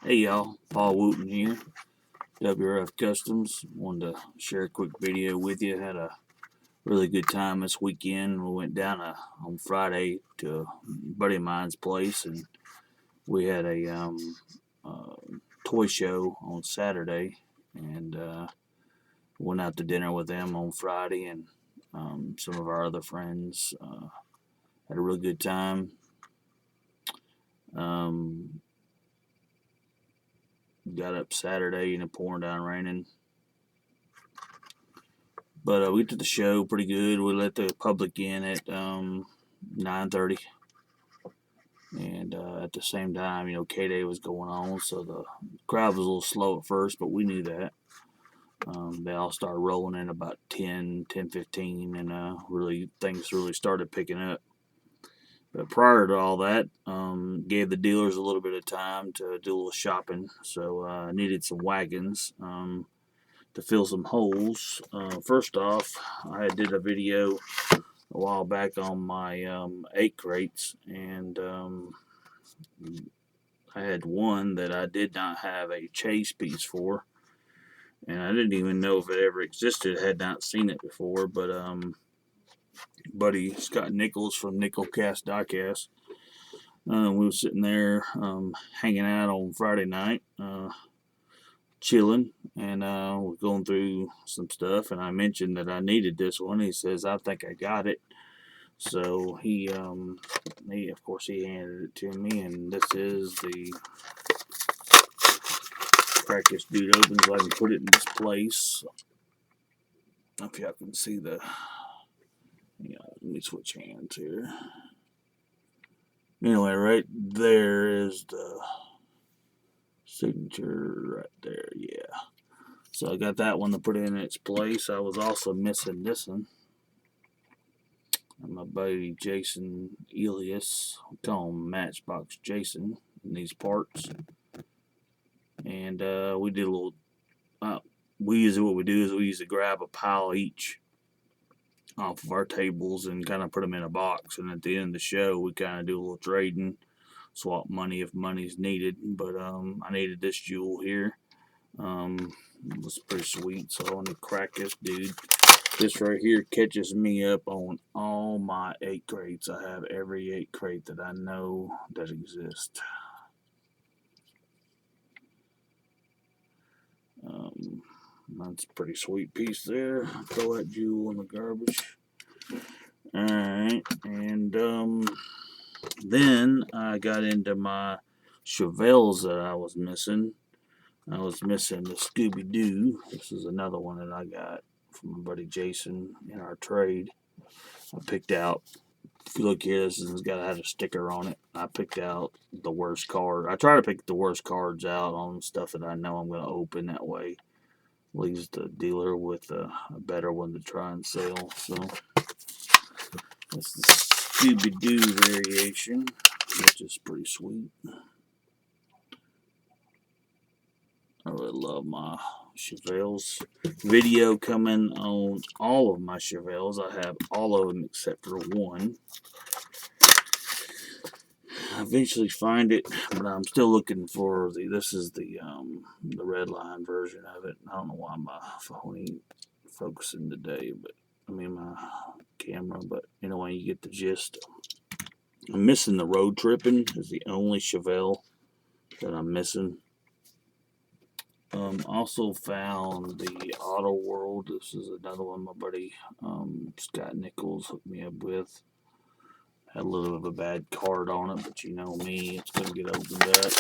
Hey y'all, Paul Wooten here, WRF Customs. Wanted to share a quick video with you. Had a really good time this weekend. We went down on Friday to a buddy of mine's place, and we had a uh, toy show on Saturday, and went out to dinner with them on Friday, and some of our other friends had a really good time. Um, got up Saturday, pouring down raining. But we did the show pretty good. We let the public in at 9:30, and at the same time, K-Day was going on, so the crowd was a little slow at first, but we knew that. They all started rolling in about 10:15, and really things really started picking up. But prior to all that, gave the dealers a little bit of time to do a little shopping, so I needed some wagons. To fill some holes. First off, I did a video a while back on my 8 crates, and I had one that I did not have a chase piece for, and I didn't even know if it ever existed. I had not seen it before, but buddy Scott Nichols from Nickel Cast Diecast, we were sitting there hanging out on Friday night, chilling, and we're going through some stuff, and I mentioned that I needed this one. He says, "I think I got it." So he of course he handed it to me, and this is the crack this dude open so I can put it in its place. I don't know if y'all can see the. Let me switch hands here. Anyway, right there is the signature right there. Yeah. So I got that one to put in its place. I was also missing this one. And my buddy Jason Elias, we call him Matchbox Jason in these parts. And we did a little. We usually what we do is we usually grab a pile each off of our tables and kind of put them in a box. And at the end of the show, we kind of do a little trading, swap money if money's needed. But I needed this jewel here. It was pretty sweet, so I want to crack this dude. This right here catches me up on all my 8 crates. I have every 8 crate that I know that exists. That's a pretty sweet piece there. Throw that jewel in the garbage. Alright, and then I got into my Chevelles that I was missing. I was missing the Scooby Doo. This is another one that I got from my buddy Jason in our trade. I picked out, if you look here, this has got to have a sticker on it. I picked out the worst card. I try to pick the worst cards out on stuff that I know I'm going to open. That way leaves the dealer with a better one to try and sell. So that's the Scooby Doo variation, which is pretty sweet. I really love my Chevelles. Video coming on all of my Chevelles. I have all of them except for one. I eventually find it, but I'm still looking for this is the red line version of it. I don't know why my phone ain't focusing today, but my camera, but anyway, you get the gist. I'm missing the road tripping is the only Chevelle that I'm missing. Also found the Auto World. This is another one my buddy Scott Nichols hooked me up with. Had a little bit of a bad card on it, but you know me, it's going to get opened up.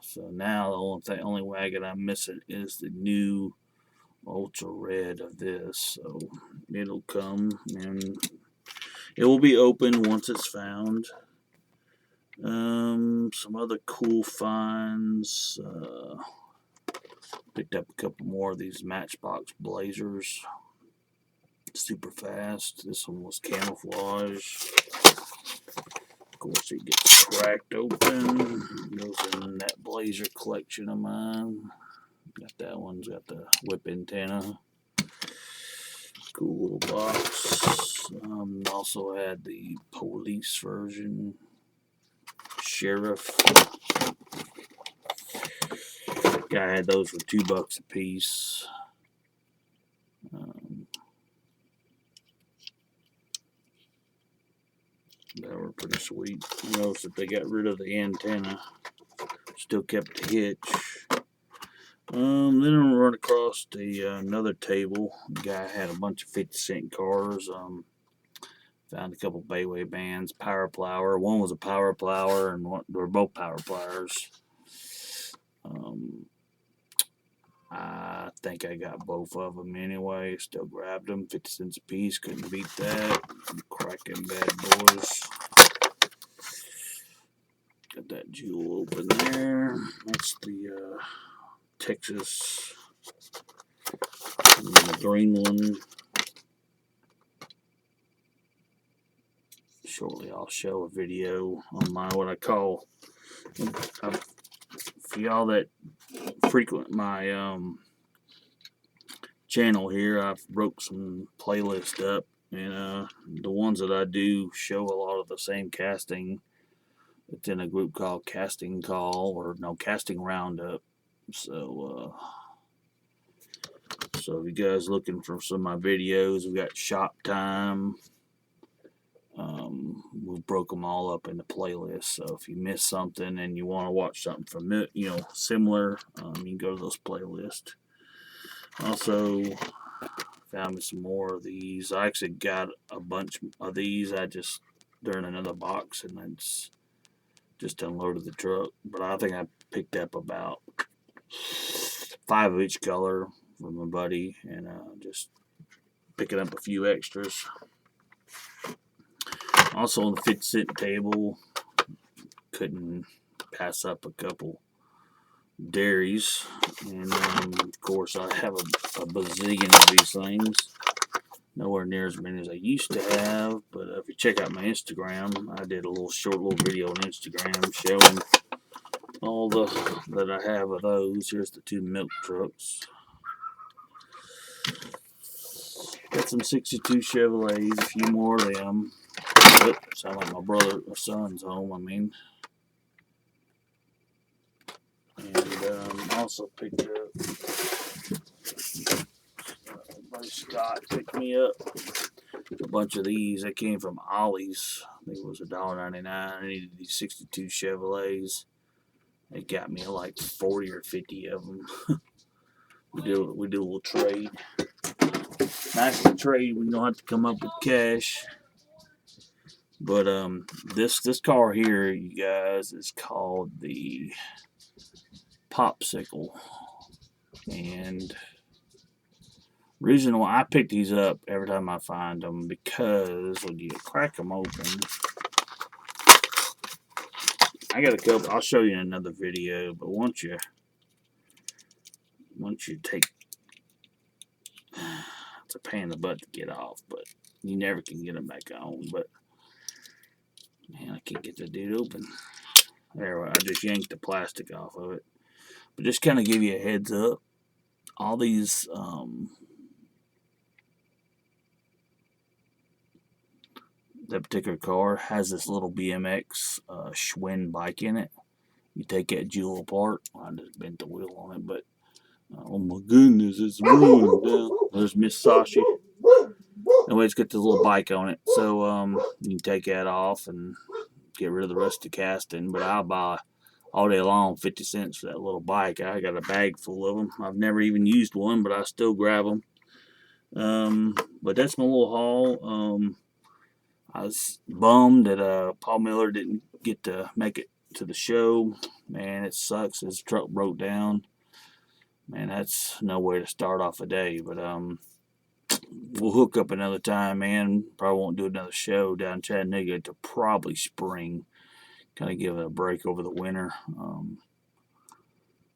So now the only wagon I'm missing is the new ultra red of this. So it'll come and it will be open once it's found. Some other cool finds. Picked up a couple more of these Matchbox Blazers. Super fast. This one was camouflage. Of course, it gets cracked open. Goes in that Blazer collection of mine. Got that one's got the whip antenna. Cool little box. also had the police version, sheriff. Guy had those for $2 a piece. They were pretty sweet. Notice that they got rid of the antenna. Still kept the hitch. Then I run across another table. The guy had a bunch of 50-cent cars. Found a couple Bayway bands, power plower. One was a power plower, and they were both power plowers. I think I got both of them anyway. Still grabbed them, 50 cents a piece. Couldn't beat that. Cracking bad boys. Got that jewel open there. That's the Texas, and the green one. Shortly I'll show a video on what I call, for y'all that frequent my channel here, I've broke some playlists up, and the ones that I do show a lot of the same casting. It's in a group called Casting Roundup. So if you guys looking for some of my videos, we got Shop Time. We've broke them all up into playlists. So if you miss something and you want to watch something from similar, you can go to those playlists. Also, found me some more of these. I actually got a bunch of these. They're in another box, and it's just unloaded the truck. But I think I picked up about 5 of each color from my buddy, and just picking up a few extras. Also on the 50-cent table, couldn't pass up a couple dairies, and of course I have a bazillion of these things. Nowhere near as many as I used to have, but if you check out my Instagram, I did a short little video on Instagram showing all that I have of those. Here's the 2 milk trucks. Got some 62 Chevrolets, a few more of them. Oh, sound like my brother or son's home, I mean. And also picked up, buddy Scott picked me up a bunch of these. They came from Ollie's. I think it was $1.99. I needed these 62 Chevrolets. They got me like 40 or 50 of them. we did a little trade. Nice to trade when you don't have to come up with cash. But this car here, you guys, is called the Popsicle. And reason why I pick these up every time I find them, because when you crack them open, I got a couple. I'll show you in another video. But once you take, it's a pain in the butt to get off, but you never can get them back on. But man, I can't get the dude open. There, I just yanked the plastic off of it. But just kind of give you a heads up. All these that particular car has this little BMX Schwinn bike in it. You take that jewel apart. I just bent the wheel on it, but oh my goodness, it's ruined now. There's Miss Sashi. Anyway, it's got this little bike on it, so you can take that off and get rid of the rest of the casting. But I'll buy all day long 50 cents for that little bike. I got a bag full of them. I've never even used one, but I still grab them. But that's my little haul. I was bummed that Paul Miller didn't get to make it to the show. Man, it sucks. His truck broke down. Man, that's no way to start off a day. But we'll hook up another time, man. Probably won't do another show down in Chattanooga until probably spring. Kind of give it a break over the winter.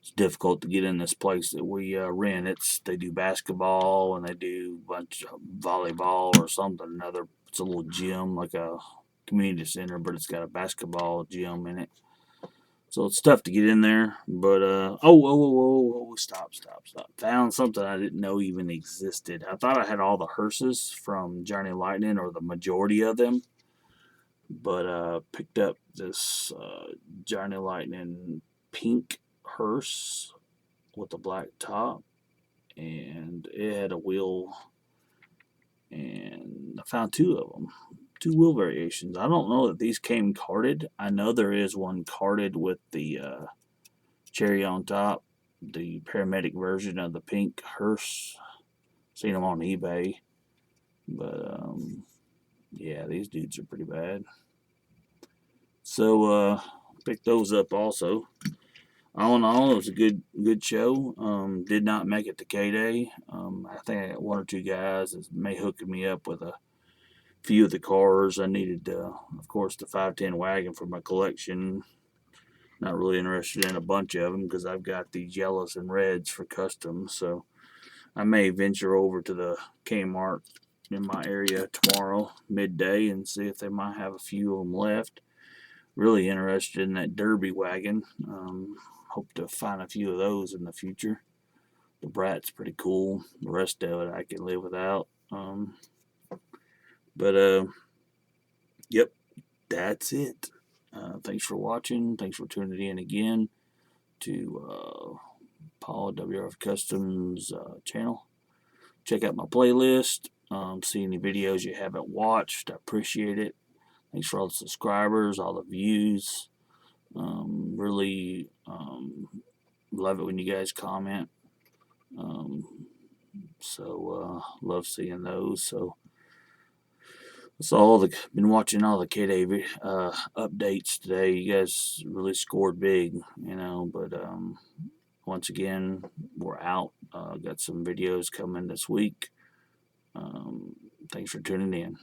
It's difficult to get in this place that we rent. They do basketball and they do a bunch of volleyball or something or another. It's a little gym, like a community center, but it's got a basketball gym in it. So it's tough to get in there. But stop. Found something I didn't know even existed. I thought I had all the hearses from Johnny Lightning, or the majority of them, but picked up this Johnny Lightning pink hearse with a black top, and it had a wheel, and I found two of them, two wheel variations. I don't know that these came carded. I know there is one carded with the cherry on top, the paramedic version of the pink hearse. Seen them on eBay, but yeah, these dudes are pretty bad. So picked those up also. All in all, it was a good show. Did not make it to K Day. I think I got one or two guys that may hook me up with a few of the cars. I needed, of course, the 510 wagon for my collection. Not really interested in a bunch of them because I've got these yellows and reds for custom. So I may venture over to the Kmart in my area tomorrow midday and see if they might have a few of them left. Really interested in that Derby wagon. Hope to find a few of those in the future. The Brat's pretty cool. The rest of it I can live without. But yep, that's it. Thanks for watching. Thanks for tuning in again to Paul WRF Customs channel. Check out my playlist. See any videos you haven't watched. I appreciate it. Thanks for all the subscribers, all the views. Really love it when you guys comment. Love seeing those. So that's all. Been watching all the K-Day updates today. You guys really scored big, But once again, we're out. Got some videos coming this week. Thanks for tuning in.